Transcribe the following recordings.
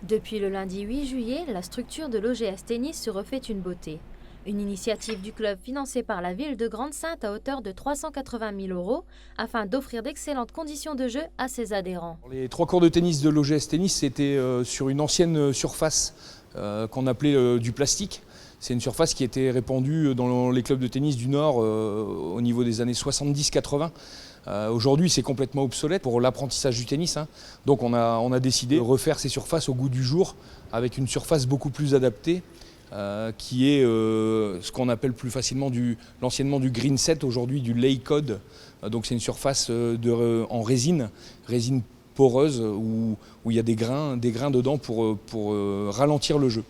Depuis le lundi 8 juillet, la structure de l'OGS Tennis se refait une beauté. Une initiative du club financée par la ville de Grande-Synthe à hauteur de 380 000 € afin d'offrir d'excellentes conditions de jeu à ses adhérents. Les 3 cours de tennis de l'OGS Tennis, c'était sur une ancienne surface qu'on appelait du plastique. C'est une surface qui était répandue dans les clubs de tennis du Nord au niveau des années 70-80. Aujourd'hui, c'est complètement obsolète pour l'apprentissage du tennis. Donc on a décidé de refaire ces surfaces au goût du jour avec une surface beaucoup plus adaptée qui est ce qu'on appelle plus facilement l'anciennement du green set, aujourd'hui du lay code. Donc c'est une surface en résine poreuse où il y a des grains dedans pour ralentir le jeu.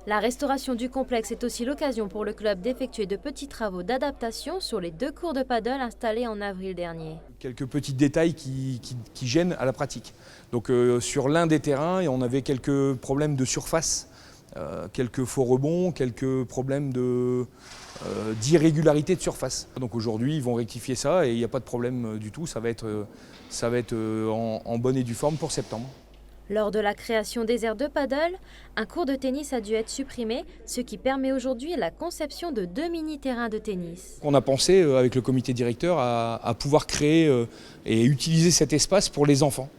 La restauration du complexe est aussi l'occasion pour le club d'effectuer de petits travaux d'adaptation sur les 2 cours de paddle installés en avril dernier. Quelques petits détails qui gênent à la pratique. Donc sur l'un des terrains, on avait quelques problèmes de surface, quelques faux rebonds, quelques problèmes d'irrégularité de surface. Donc aujourd'hui, ils vont rectifier ça et il n'y a pas de problème du tout. Ça va être en bonne et due forme pour septembre. Lors de la création des aires de paddle, un cours de tennis a dû être supprimé, ce qui permet aujourd'hui la conception de 2 mini-terrains de tennis. On a pensé avec le comité directeur à pouvoir créer et utiliser cet espace pour les enfants.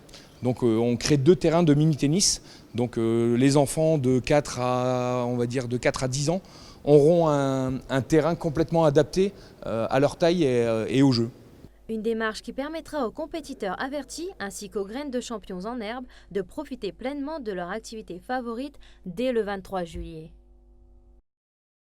Donc on crée 2 terrains de mini-tennis. Donc les enfants de 4 à 10 ans auront un terrain complètement adapté à leur taille et au jeu. Une démarche qui permettra aux compétiteurs avertis ainsi qu'aux graines de champions en herbe de profiter pleinement de leur activité favorite dès le 23 juillet.